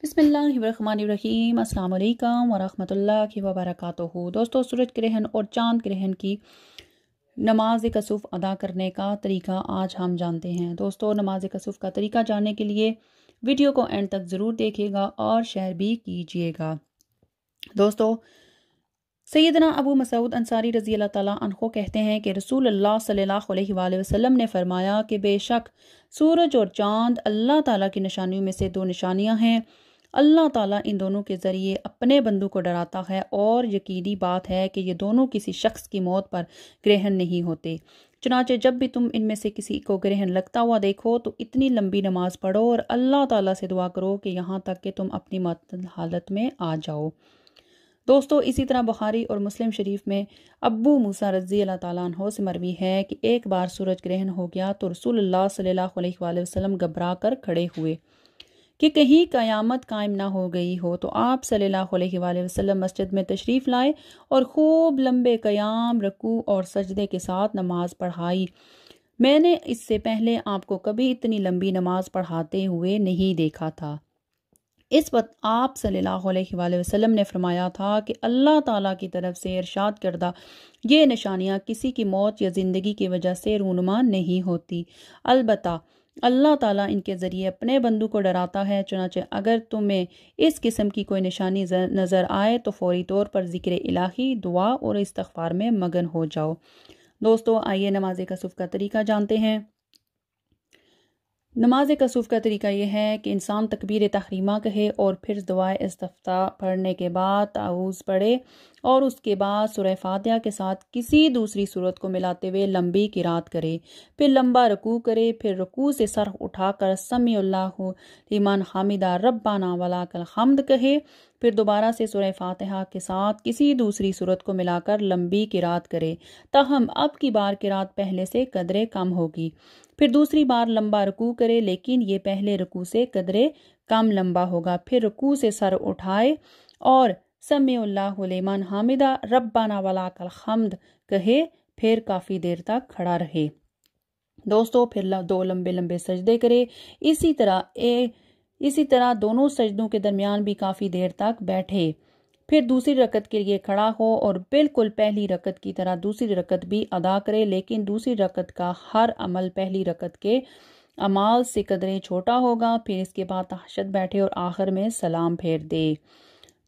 बिस्मिल्लाहिर्रहमानिर्रहीम। अस्सलाम वालेकुम वरहमतुल्लाहि वबरकातुहू। दोस्तों, सूरज ग्रहण और चांद ग्रहण की नमाज कसूफ अदा करने का तरीका आज हम जानते हैं। दोस्तों, नमाज कसूफ का तरीका जानने के लिए वीडियो को एंड तक ज़रूर देखिएगा और शेयर भी कीजिएगा। दोस्तों, सैयदना अबू मसूद अंसारी रज़ी अल्लाह ताला अन्हो कहते हैं कि रसूलुल्लाह सल्लल्लाहु अलैहि वसल्लम ने फरमाया कि बेशक सूरज और चांद अल्लाह ताला की निशानियों में से दो निशानियां हैं। अल्लाह ताला इन दोनों के ज़रिए अपने बंदों को डराता है और यकीनी बात है कि ये दोनों किसी शख्स की मौत पर ग्रहण नहीं होते। चुनाचे जब भी तुम इनमें से किसी को ग्रहण लगता हुआ देखो तो इतनी लंबी नमाज पढ़ो और अल्लाह ताला से दुआ करो कि यहाँ तक कि तुम अपनी मौत हालत में आ जाओ। दोस्तों, इसी तरह बुखारी और मुस्लिम शरीफ में अब्बू मूसा रज़ी अल्लाह ताला अन्हो से मरवी है कि एक बार सूरज ग्रहण हो गया तो रसूलुल्लाह सल्लल्लाहु अलैहि वसल्लम घबरा कर खड़े हुए कि कहीं क़यामत कायम ना हो गई हो। तो आप सल्लल्लाहु अलैहि वसल्लम मस्जिद में तशरीफ़ लाए और खूब लंबे क़याम, रकू और सजदे के साथ नमाज पढ़ाई। मैंने इससे पहले आपको कभी इतनी लंबी नमाज पढ़ाते हुए नहीं देखा था। इस वक्त आप सल्लल्लाहु अलैहि वसल्लम ने फरमाया था कि अल्लाह ताला की तरफ से इरशाद करदा ये निशानियाँ किसी की मौत या ज़िंदगी की वजह से रूनुमा नहीं होती, अलबत्ता अल्लाह ताला इनके ज़रिए अपने बंदों को डराता है। चुनाचे अगर तुम्हें इस किस्म की कोई निशानी नज़र आए तो फौरी तौर पर ज़िक्र इलाही, दुआ और इस्तिग़फ़ार में मगन हो जाओ। दोस्तों, आइए नमाज कसूफ का तरीका जानते हैं। नमाज कसूफ का तरीका यह है कि इंसान तकबीर तहरीमा कहे और फिर दुआए इस्तिफ्ताह पढ़ने के बाद ताऊज़ पढ़े और उसके बाद सूरह फातिहा के साथ किसी दूसरी सूरत को मिलाते हुए लंबी किरात करे, फिर लंबा रकू करे, फिर रकू से सर उठाकर समीउल्लाहु लिमन हमिदा रब्बाना वलकल हम्द कहे, फिर दोबारा से सूरह फातिहा के साथ किसी दूसरी सूरत को मिलाकर लंबी किरात करे। ताहम अब की बार किरात पहले से कदरे कम होगी। फिर दूसरी बार लंबा रकू करे, लेकिन ये पहले रकू से कदरे कम लंबा होगा। फिर रकू से सर उठाए और समीउल्लाहु लिमन हामिदा रब्बाना वलकल हम्द कहे, फिर काफ़ी देर तक खड़ा रहे। दोस्तों, फिर दो लंबे लंबे सजदे करे। इसी तरह दोनों सजदों के दरमियान भी काफ़ी देर तक बैठे। फिर दूसरी रकत के लिए खड़ा हो और बिल्कुल पहली रकत की तरह दूसरी रकत भी अदा करे, लेकिन दूसरी रकत का हर अमल पहली रकत के अमाल से कदरे छोटा होगा। फिर इसके बाद तहशद बैठे और आखिर में सलाम फेर दे।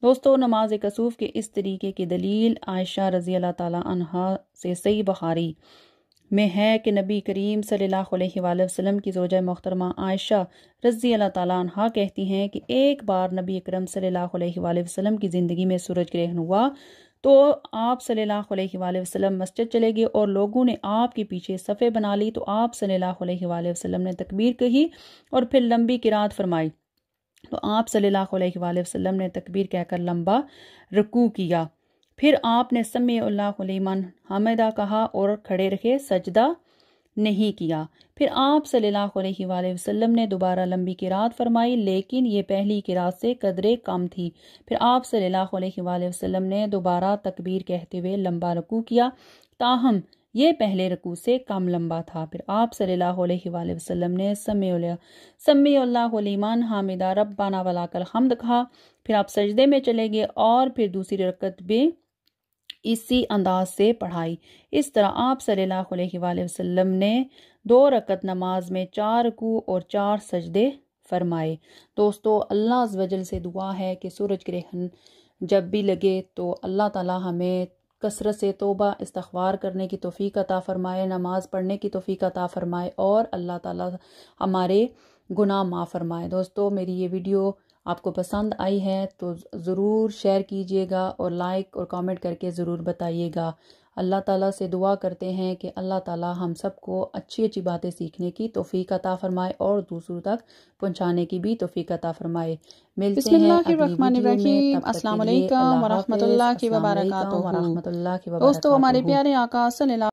दोस्तों, नमाज कसूफ के इस तरीके की दलील आयशा रज़ी अल्लाह ताला अन्हा से सही बुखारी में है कि नबी करीम सल्लल्लाहु अलैहि वसल्लम की ज़ौजा मोहतरमा आयशा रज़ी अल्लाह ताला अन्हा कहती हैं कि एक बार नबी अकरम सल्लल्लाहु अलैहि वसल्लम की ज़िंदगी में सूरज ग्रहण हुआ तो आप सल्लल्लाहु अलैहि वसल्लम मस्जिद चले गए और लोगों ने आपके पीछे सफ़े बना ली। तो आप सल्लल्लाहु अलैहि वसल्लम ने तकबीर कही और फिर लंबी किरात फरमाई। तो आप सल्लल्लाहु अलैहि वसल्लम ने तकबीर कहकर लंबा रकू किया। फिर आपने समीउल्लाहु लिमन हमिदा कहा और खड़े रखे, सजदा नहीं किया। फिर आप सल्लल्लाहु अलैहि वसल्लम ने दोबारा लंबी किरात फरमाई, लेकिन ये पहली किरात से कदरे कम थी। फिर आप सल्लल्लाहु अलैहि वसल्लम ने दोबारा तकबीर कहते हुए लंबा रकू किया, ताहम ये पहले रकू से कम लंबा था। फिर आप सल्लल्लाहु अलैहि वसल्लम ने समीउल्लाहु लिमन हामिदा रब्बाना वलकल हम्द कहा। फिर आप सजदे में चले गए और फिर दूसरी रकत भी इसी अंदाज से पढ़ाई। इस तरह आप सल्लल्लाहु अलैहि वसल्लम ने 2 रकत नमाज में 4 रकू और 4 सजदे फरमाए। दोस्तों, अल्लाह अज़्ज़ वजल से दुआ है कि सूरज ग्रहण जब भी लगे तो अल्लाह ताला हमें कसरत से तौबा इस्तिग़फ़ार करने की तौफ़ीक़ अता फ़रमाए, नमाज़ पढ़ने की तौफ़ीक़ अता फ़रमाए और अल्लाह ताला हमारे गुनाह माफ़ फ़रमाए। दोस्तों, मेरी ये वीडियो आपको पसंद आई है तो ज़रूर शेयर कीजिएगा और लाइक और कमेंट करके ज़रूर बताइएगा। अल्लाह ताला से दुआ करते हैं कि अल्लाह ताला हम सबको अच्छी अच्छी बातें सीखने की तौफ़ीक़ अता फ़रमाए और दूसरों तक पहुंचाने की भी तौफ़ीक़ अता फ़रमाए। मिलते हैं अगली वीडियो में। अस्सलाम वालेकुम वरहमतुल्लाहि वबरकातुहू। दोस्तों, हमारे प्यारे आका सल्लल्लाहु